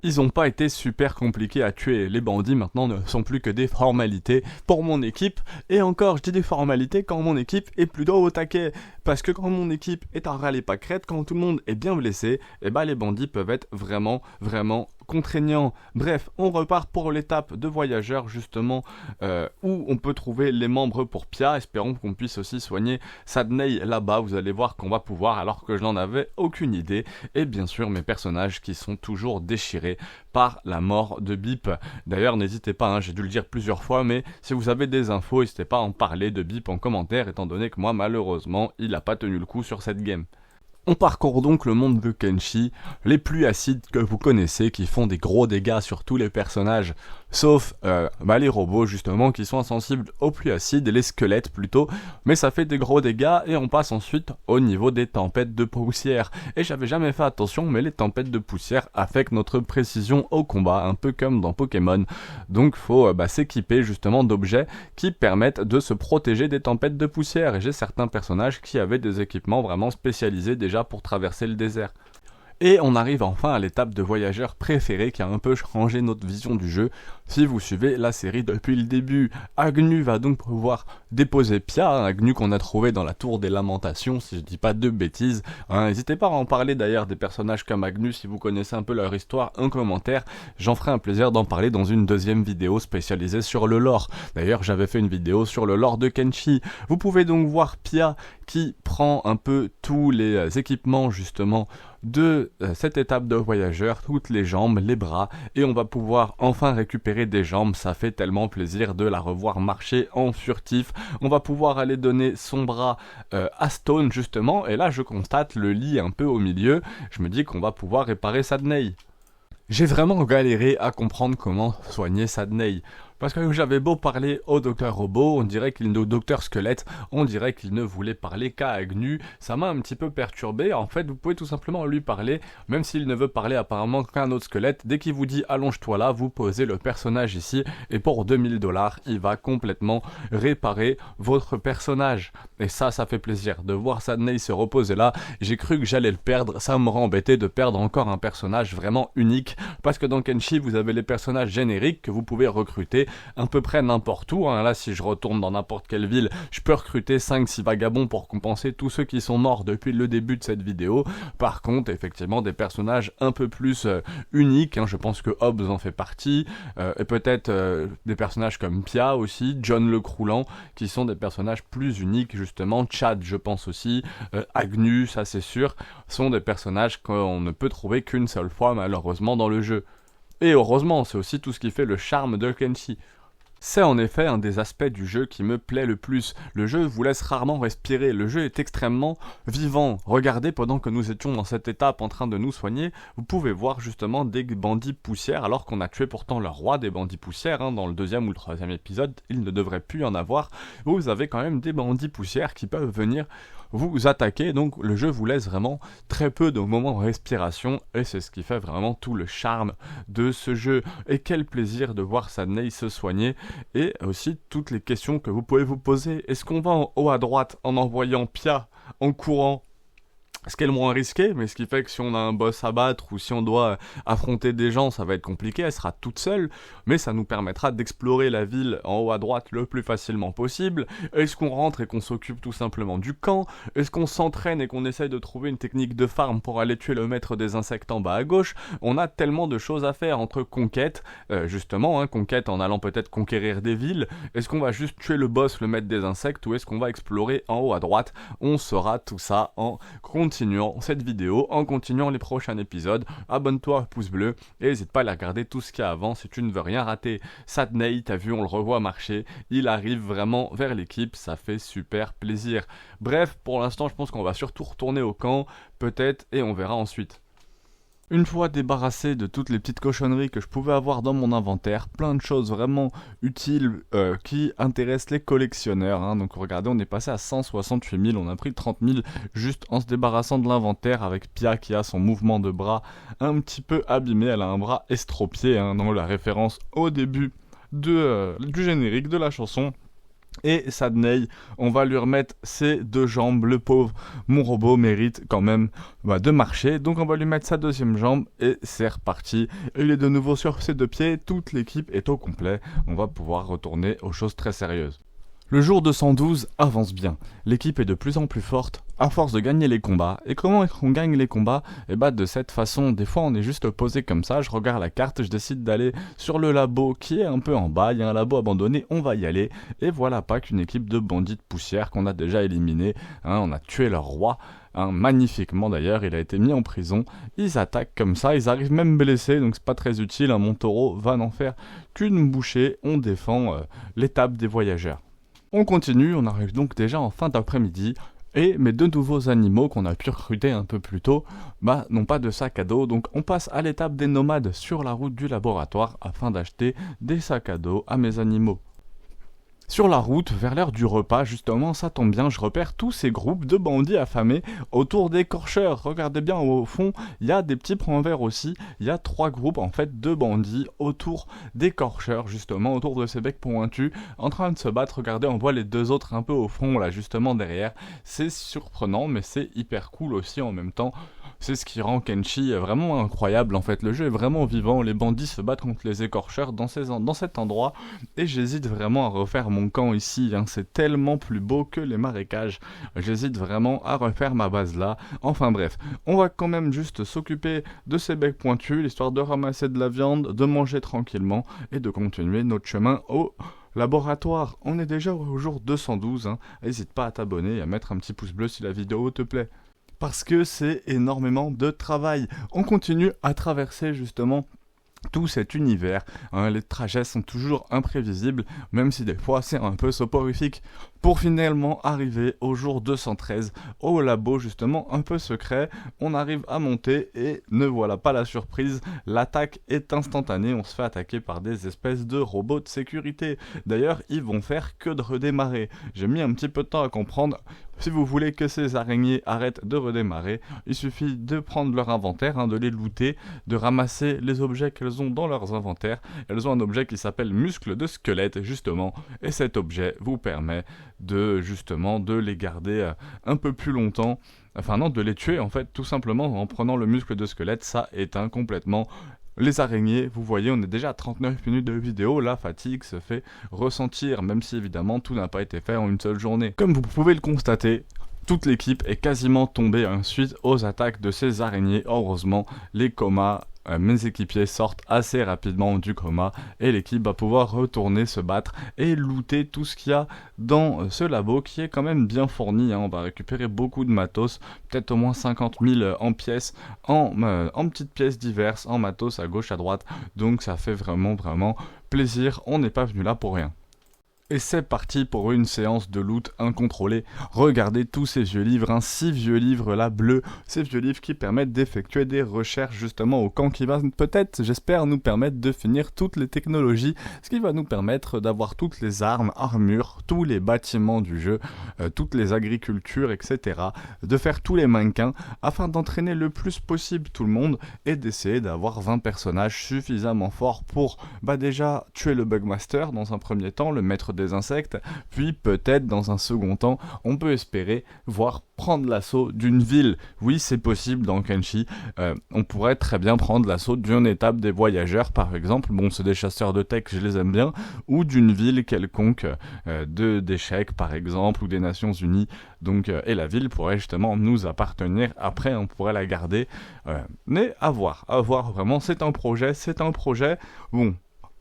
Ils n'ont pas été super compliqués à tuer, les bandits maintenant ne sont plus que des formalités pour mon équipe, et encore je dis des formalités quand mon équipe est plutôt au taquet, parce que quand mon équipe est en râle et pas crête, quand tout le monde est bien blessé, et les bandits peuvent être vraiment contraignant. Bref, on repart pour l'étape de voyageurs justement où on peut trouver les membres pour Pia. Espérons qu'on puisse aussi soigner Sadney là-bas. Vous allez voir qu'on va pouvoir alors que je n'en avais aucune idée. Et bien sûr mes personnages qui sont toujours déchirés par la mort de Bip. D'ailleurs n'hésitez pas, hein, j'ai dû le dire plusieurs fois, mais si vous avez des infos, n'hésitez pas à en parler de Bip en commentaire, étant donné que moi malheureusement il n'a pas tenu le coup sur cette game. On parcourt donc le monde de Kenshi, les pluies acides que vous connaissez qui font des gros dégâts sur tous les personnages, sauf les robots justement qui sont insensibles aux pluies acides, et les squelettes plutôt, mais ça fait des gros dégâts et on passe ensuite au niveau des tempêtes de poussière. Et j'avais jamais fait attention, mais les tempêtes de poussière affectent notre précision au combat, un peu comme dans Pokémon, donc faut s'équiper justement d'objets qui permettent de se protéger des tempêtes de poussière, et j'ai certains personnages qui avaient des équipements vraiment spécialisés déjà pour traverser le désert. Et on arrive enfin à l'étape de voyageur préféré qui a un peu changé notre vision du jeu. Si vous suivez la série depuis le début, Agnew va donc pouvoir déposer Pia, Agnew qu'on a trouvé dans la tour des lamentations, si je dis pas de bêtises. N'hésitez pas à en parler d'ailleurs des personnages comme Agnew si vous connaissez un peu leur histoire, un commentaire. J'en ferai un plaisir d'en parler dans une deuxième vidéo spécialisée sur le lore. D'ailleurs, j'avais fait une vidéo sur le lore de Kenshi. Vous pouvez donc voir Pia qui prend un peu tous les équipements justement de cette étape de voyageur, toutes les jambes, les bras, et on va pouvoir enfin récupérer des jambes. Ça fait tellement plaisir de la revoir marcher en furtif. On va pouvoir aller donner son bras à Stone justement, et là je constate le lit un peu au milieu. Je me dis qu'on va pouvoir réparer Sadney. J'ai vraiment galéré à comprendre comment soigner Sadney. Parce que j'avais beau parler au docteur robot, au docteur squelette, on dirait qu'il ne voulait parler qu'à Agnew. Ça m'a un petit peu perturbé. En fait, vous pouvez tout simplement lui parler, même s'il ne veut parler apparemment qu'à un autre squelette. Dès qu'il vous dit allonge-toi là, vous posez le personnage ici, et pour 2000$, il va complètement réparer votre personnage. Et ça fait plaisir. De voir Sadney se reposer là, j'ai cru que j'allais le perdre. Ça m'aurait embêté de perdre encore un personnage vraiment unique. Parce que dans Kenshi, vous avez les personnages génériques que vous pouvez recruter à peu près n'importe où. Là, si je retourne dans n'importe quelle ville, je peux recruter 5-6 vagabonds pour compenser tous ceux qui sont morts depuis le début de cette vidéo. Par contre, effectivement, des personnages un peu plus uniques, je pense que Hobbs en fait partie, et peut-être des personnages comme Pia aussi, John le Croulant, qui sont des personnages plus uniques, justement. Chad, je pense aussi, Agnew, ça c'est sûr, sont des personnages qu'on ne peut trouver qu'une seule fois, malheureusement, dans le jeu. Et heureusement, c'est aussi tout ce qui fait le charme de Kenshi. C'est en effet un des aspects du jeu qui me plaît le plus. Le jeu vous laisse rarement respirer, le jeu est extrêmement vivant. Regardez, pendant que nous étions dans cette étape en train de nous soigner, vous pouvez voir justement des bandits poussières, alors qu'on a tué pourtant le roi des bandits poussières, dans le 2e ou le 3e épisode, il ne devrait plus y en avoir. Vous avez quand même des bandits poussières qui peuvent venir vous attaquer, donc le jeu vous laisse vraiment très peu de moments de respiration, et c'est ce qui fait vraiment tout le charme de ce jeu. Et quel plaisir de voir Sadney se soigner, et aussi toutes les questions que vous pouvez vous poser. Est-ce qu'on va en haut à droite en envoyant Pia en courant, ce qui est le moins risqué, mais ce qui fait que si on a un boss à battre ou si on doit affronter des gens, ça va être compliqué, elle sera toute seule, mais ça nous permettra d'explorer la ville en haut à droite le plus facilement possible. Est-ce qu'on rentre et qu'on s'occupe tout simplement du camp? Est-ce qu'on s'entraîne et qu'on essaye de trouver une technique de farm pour aller tuer le maître des insectes en bas à gauche? On a tellement de choses à faire entre conquêtes, conquête en allant peut-être conquérir des villes. Est-ce qu'on va juste tuer le boss, le maître des insectes, ou est-ce qu'on va explorer en haut à droite? On saura tout ça en continuant cette vidéo, en continuant les prochains épisodes. Abonne-toi, pouce bleu, et n'hésite pas à aller regarder tout ce qu'il y a avant si tu ne veux rien rater. Sadney, t'as vu, on le revoit marcher, il arrive vraiment vers l'équipe, ça fait super plaisir. Bref, pour l'instant, je pense qu'on va surtout retourner au camp, peut-être, et on verra ensuite. Une fois débarrassé de toutes les petites cochonneries que je pouvais avoir dans mon inventaire, plein de choses vraiment utiles qui intéressent les collectionneurs. Donc regardez, on est passé à 168 000, on a pris 30 000 juste en se débarrassant de l'inventaire, avec Pia qui a son mouvement de bras un petit peu abîmé, elle a un bras estropié, dans la référence au début du générique de la chanson. Et Sadney, on va lui remettre ses 2 jambes, le pauvre, mon robot mérite quand même de marcher, donc on va lui mettre sa 2e jambe, et c'est reparti, il est de nouveau sur ses 2 pieds, toute l'équipe est au complet, on va pouvoir retourner aux choses très sérieuses. Le jour 212 avance bien, l'équipe est de plus en plus forte, à force de gagner les combats. Et comment est-ce qu'on gagne les combats? De cette façon, des fois on est juste posé comme ça, je regarde la carte, je décide d'aller sur le labo qui est un peu en bas, il y a un labo abandonné, on va y aller, et voilà pas qu'une équipe de bandits de poussière qu'on a déjà éliminé, on a tué leur roi, magnifiquement d'ailleurs, il a été mis en prison, ils attaquent comme ça, ils arrivent même blessés, donc c'est pas très utile, mon taureau va n'en faire qu'une bouchée, on défend l'étape des voyageurs. On continue, on arrive donc déjà en fin d'après-midi, et mes 2 nouveaux animaux qu'on a pu recruter un peu plus tôt, n'ont pas de sac à dos, donc on passe à l'étape des nomades sur la route du laboratoire afin d'acheter des sacs à dos à mes animaux. Sur la route, vers l'heure du repas, justement, ça tombe bien, je repère tous ces groupes de bandits affamés autour des écorcheurs. Regardez bien au fond, il y a des petits points verts aussi. Il y a 3 groupes en fait de bandits autour des écorcheurs, justement, autour de ces becs pointus, en train de se battre. Regardez, on voit les 2 autres un peu au fond, là, justement derrière. C'est surprenant, mais c'est hyper cool aussi en même temps. C'est ce qui rend Kenshi vraiment incroyable en fait. Le jeu est vraiment vivant, les bandits se battent contre les écorcheurs dans cet endroit et j'hésite vraiment à refaire mon camp ici, hein. C'est tellement plus beau que les marécages. J'hésite vraiment à refaire ma base là. Enfin bref, on va quand même juste s'occuper de ces becs pointus, l'histoire de ramasser de la viande, de manger tranquillement et de continuer notre chemin au laboratoire. On est déjà au jour 212, hein. N'hésite pas à t'abonner et à mettre un petit pouce bleu si la vidéo te plaît. Parce que c'est énormément de travail. On continue à traverser justement tout cet univers, hein. Les trajets sont toujours imprévisibles, même si des fois c'est un peu soporifique, pour finalement arriver au jour 213, au labo justement un peu secret. On arrive à monter et ne voilà pas la surprise, l'attaque est instantanée, on se fait attaquer par des espèces de robots de sécurité. D'ailleurs, ils vont faire que de redémarrer. J'ai mis un petit peu de temps à comprendre. Si vous voulez que ces araignées arrêtent de redémarrer, il suffit de prendre leur inventaire, hein, de les looter, de ramasser les objets qu'elles ont dans leurs inventaires. Elles ont un objet qui s'appelle muscle de squelette, justement, et cet objet vous permet de les garder un peu plus longtemps. Enfin non, de les tuer en fait, tout simplement en prenant le muscle de squelette, ça éteint complètement les araignées. Vous voyez, on est déjà à 39 minutes de vidéo, la fatigue se fait ressentir, même si évidemment tout n'a pas été fait en une seule journée. Comme vous pouvez le constater, toute l'équipe est quasiment tombée suite aux attaques de ces araignées. Heureusement, les comas, mes équipiers sortent assez rapidement du coma et l'équipe va pouvoir retourner se battre et looter tout ce qu'il y a dans ce labo qui est quand même bien fourni, hein. On va récupérer beaucoup de matos, peut-être au moins 50 000 en pièces, en petites pièces diverses, en matos à gauche à droite, donc ça fait vraiment plaisir, on n'est pas venu là pour rien. Et c'est parti pour une séance de loot incontrôlée. Regardez tous ces vieux livres, 6 vieux livres là bleus, ces vieux livres qui permettent d'effectuer des recherches justement au camp qui va peut-être, j'espère, nous permettre de finir toutes les technologies, ce qui va nous permettre d'avoir toutes les armes, armures, tous les bâtiments du jeu, toutes les agricultures, etc. De faire tous les mannequins afin d'entraîner le plus possible tout le monde et d'essayer d'avoir 20 personnages suffisamment forts pour déjà tuer le Bugmaster dans un premier temps, le maître des insectes, puis peut-être dans un second temps, on peut espérer voir prendre l'assaut d'une ville. Oui, c'est possible dans Kenshi, on pourrait très bien prendre l'assaut d'une étape des voyageurs par exemple, bon c'est des chasseurs de tech, je les aime bien, ou d'une ville quelconque d'échecs par exemple, ou des Nations Unies, donc, et la ville pourrait justement nous appartenir, après on pourrait la garder, mais à voir vraiment, c'est un projet, bon,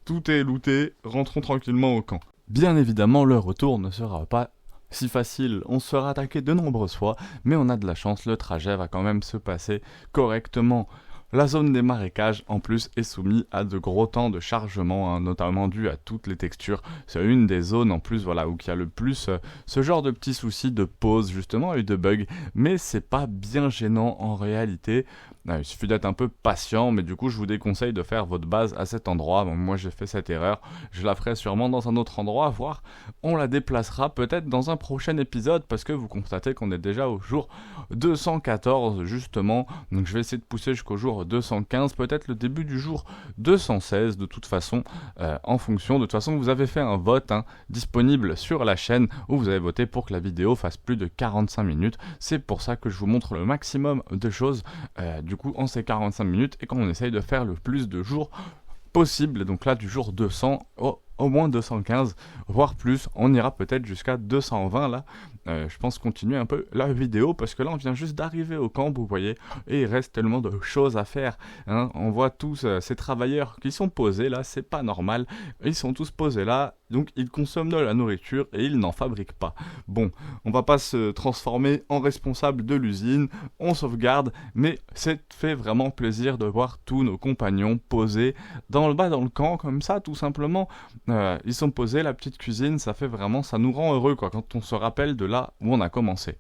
tout est looté, rentrons tranquillement au camp. Bien évidemment, le retour ne sera pas si facile, on se fera attaquer de nombreuses fois, mais on a de la chance, le trajet va quand même se passer correctement. La zone des marécages, en plus, est soumise à de gros temps de chargement, hein, notamment dû à toutes les textures. C'est une des zones, en plus, voilà, où il y a le plus ce genre de petits soucis de pause, justement, et de bugs. Mais c'est pas bien gênant en réalité. Il suffit d'être un peu patient, mais du coup, je vous déconseille de faire votre base à cet endroit. Bon, moi, j'ai fait cette erreur. Je la ferai sûrement dans un autre endroit, voire on la déplacera peut-être dans un prochain épisode, parce que vous constatez qu'on est déjà au jour 214, justement. Donc, je vais essayer de pousser jusqu'au jour 215, peut-être le début du jour 216, de toute façon, en fonction. De toute façon, vous avez fait un vote disponible sur la chaîne, où vous avez voté pour que la vidéo fasse plus de 45 minutes. C'est pour ça que je vous montre le maximum de choses, du coup, en ces 45 minutes, et qu'on essaye de faire le plus de jours possible. Donc là, du jour 200 au moins 215, voire plus. On ira peut-être jusqu'à 220 là. Je pense continuer un peu la vidéo parce que là on vient juste d'arriver au camp, vous voyez, et il reste tellement de choses à faire, hein. On voit tous ces travailleurs qui sont posés là, c'est pas normal, ils sont tous posés là, donc ils consomment de la nourriture et ils n'en fabriquent pas. Bon, on va pas se transformer en responsable de l'usine, on sauvegarde, mais c'est fait vraiment plaisir de voir tous nos compagnons posés dans le camp comme ça, tout simplement. Ils sont posés, la petite cuisine, ça nous rend heureux quoi, quand on se rappelle de là où on a commencé.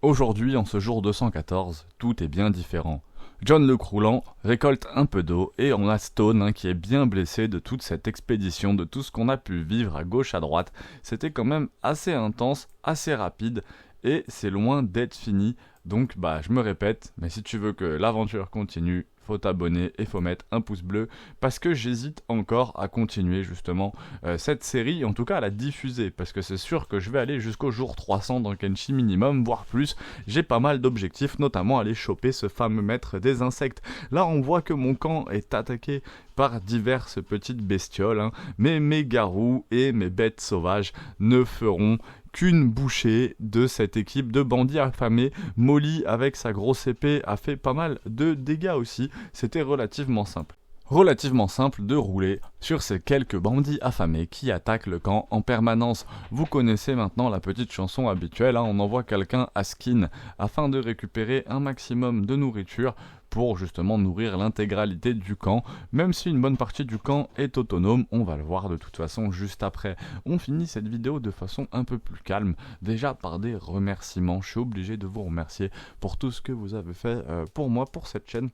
Aujourd'hui, en ce jour 214, tout est bien différent. John le Croulant récolte un peu d'eau et on a Stone qui est bien blessé de toute cette expédition, de tout ce qu'on a pu vivre à gauche, à droite. C'était quand même assez intense, assez rapide et c'est loin d'être fini. Donc je me répète, mais si tu veux que l'aventure continue, faut t'abonner et faut mettre un pouce bleu parce que j'hésite encore à continuer justement cette série, en tout cas à la diffuser, parce que c'est sûr que je vais aller jusqu'au jour 300 dans Kenshi minimum, voire plus. J'ai pas mal d'objectifs, notamment aller choper ce fameux maître des insectes. Là on voit que mon camp est attaqué par diverses petites bestioles, mais mes garous et mes bêtes sauvages ne feront qu'une bouchée de cette équipe de bandits affamés. Molly, avec sa grosse épée, a fait pas mal de dégâts aussi. C'était relativement simple de rouler sur ces quelques bandits affamés qui attaquent le camp en permanence. Vous connaissez maintenant la petite chanson habituelle, on envoie quelqu'un à Skin afin de récupérer un maximum de nourriture pour justement nourrir l'intégralité du camp, même si une bonne partie du camp est autonome, on va le voir de toute façon juste après. On finit cette vidéo de façon un peu plus calme, déjà par des remerciements. Je suis obligé de vous remercier pour tout ce que vous avez fait pour moi, pour cette chaîne.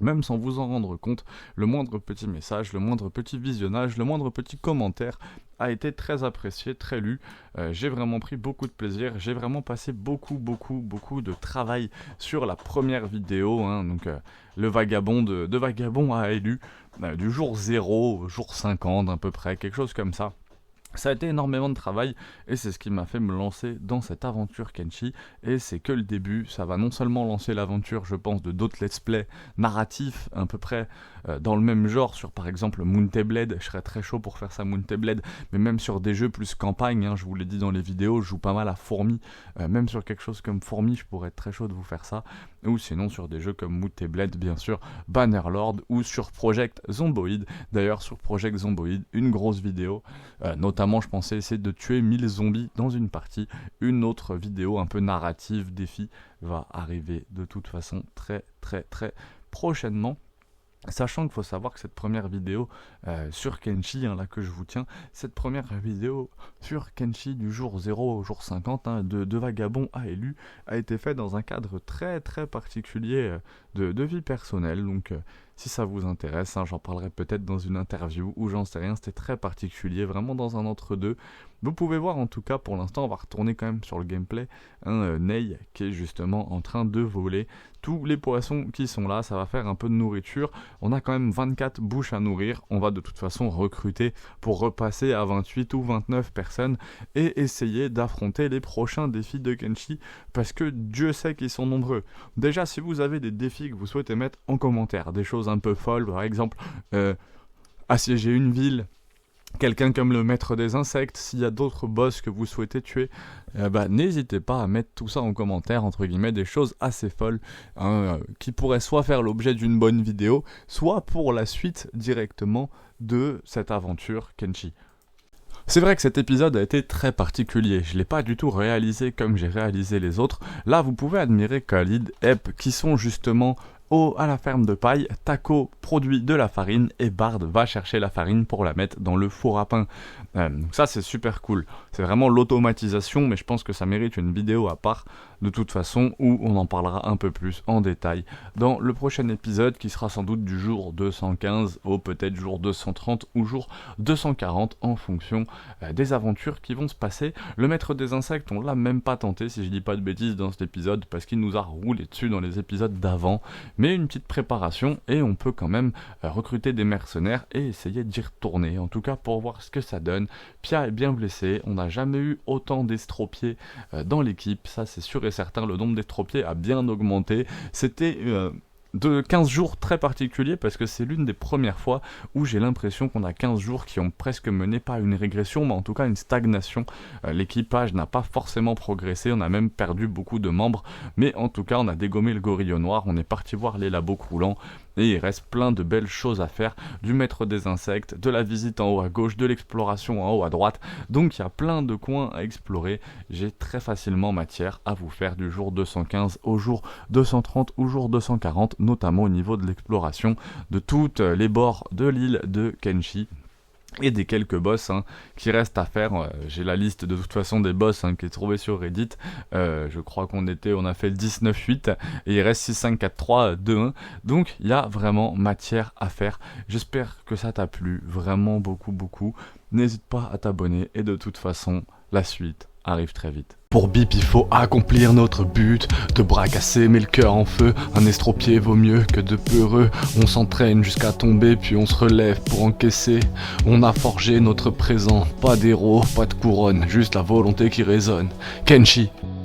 Même sans vous en rendre compte, le moindre petit message, le moindre petit visionnage, le moindre petit commentaire a été très apprécié, très lu. J'ai vraiment pris beaucoup de plaisir, j'ai vraiment passé beaucoup de travail sur la première vidéo, donc le vagabond de Vagabond a élu, du jour 0 au jour 50 à peu près, quelque chose comme ça. Ça a été énormément de travail et c'est ce qui m'a fait me lancer dans cette aventure Kenshi, et c'est que le début. Ça va non seulement lancer l'aventure, je pense, de d'autres let's play narratifs à peu près dans le même genre, sur par exemple Mountain Blade. Je serais très chaud pour faire ça, Mountain Blade, mais même sur des jeux plus campagne, je vous l'ai dit dans les vidéos, je joue pas mal à Fourmi, même sur quelque chose comme Fourmi je pourrais être très chaud de vous faire ça, ou sinon sur des jeux comme Mountain Blade bien sûr, Bannerlord, ou sur Project Zomboid. D'ailleurs sur Project Zomboid, une grosse vidéo, notamment je pensais essayer de tuer 1000 zombies dans une partie. Une autre vidéo un peu narrative, défi, va arriver de toute façon très prochainement. Sachant qu'il faut savoir que cette première vidéo sur Kenshi, là que je vous tiens, cette première vidéo sur Kenshi du jour 0 au jour 50, de Vagabond a élu, a été faite dans un cadre très particulier de vie personnelle. Donc si ça vous intéresse, j'en parlerai peut-être dans une interview, ou j'en sais rien, c'était très particulier, vraiment dans un entre-deux. Vous pouvez voir en tout cas, pour l'instant, on va retourner quand même sur le gameplay, Ney qui est justement en train de voler tous les poissons qui sont là. Ça va faire un peu de nourriture, on a quand même 24 bouches à nourrir, on va de toute façon recruter pour repasser à 28 ou 29 personnes et essayer d'affronter les prochains défis de Kenshi, parce que Dieu sait qu'ils sont nombreux. Déjà, si vous avez des défis que vous souhaitez mettre en commentaire, des choses un peu folles, par exemple assiéger une ville, quelqu'un comme le maître des insectes, s'il y a d'autres boss que vous souhaitez tuer, n'hésitez pas à mettre tout ça en commentaire, entre guillemets, des choses assez folles, qui pourraient soit faire l'objet d'une bonne vidéo, soit pour la suite directement de cette aventure Kenshi. C'est vrai que cet épisode a été très particulier, je ne l'ai pas du tout réalisé comme j'ai réalisé les autres. Là vous pouvez admirer Khalid, Ep, qui sont justement à la ferme de paille. Taco produit de la farine et Bard va chercher la farine pour la mettre dans le four à pain. Donc ça c'est super cool, c'est vraiment l'automatisation, mais je pense que ça mérite une vidéo à part de toute façon, où on en parlera un peu plus en détail dans le prochain épisode, qui sera sans doute du jour 215 au peut-être jour 230 ou jour 240 en fonction des aventures qui vont se passer. Le maître des insectes, on l'a même pas tenté si je dis pas de bêtises dans cet épisode, parce qu'il nous a roulé dessus dans les épisodes d'avant, mais une petite préparation et on peut quand même recruter des mercenaires et essayer d'y retourner, en tout cas pour voir ce que ça donne. Pia est bien blessé, on n'a jamais eu autant d'estropiés dans l'équipe, ça c'est sûr et certain. Le nombre d'estropiés a bien augmenté, c'était de 15 jours très particuliers, parce que c'est l'une des premières fois où j'ai l'impression qu'on a 15 jours qui ont presque mené pas à une régression, mais en tout cas une stagnation. L'équipage n'a pas forcément progressé, on a même perdu beaucoup de membres, mais en tout cas on a dégommé le gorillon noir, on est parti voir les labos croulants, et il reste plein de belles choses à faire, du maître des insectes, de la visite en haut à gauche, de l'exploration en haut à droite, donc il y a plein de coins à explorer. J'ai très facilement matière à vous faire du jour 215 au jour 230 ou jour 240, notamment au niveau de l'exploration de toutes les bords de l'île de Kenshi. et des quelques boss qui restent à faire. J'ai la liste de toute façon des boss qui est trouvée sur Reddit. Je crois on a fait le 19-8 et il reste 6-5-4-3-2-1. Donc il y a vraiment matière à faire. J'espère que ça t'a plu, vraiment beaucoup. N'hésite pas à t'abonner et de toute façon, la suite arrive très vite. Pour Bip, il faut accomplir notre but, de bras cassés mais le cœur en feu, un estropié vaut mieux que de peureux. On s'entraîne jusqu'à tomber puis on se relève pour encaisser. On a forgé notre présent, pas d'héros, pas de couronne, juste la volonté qui résonne. Kenshi.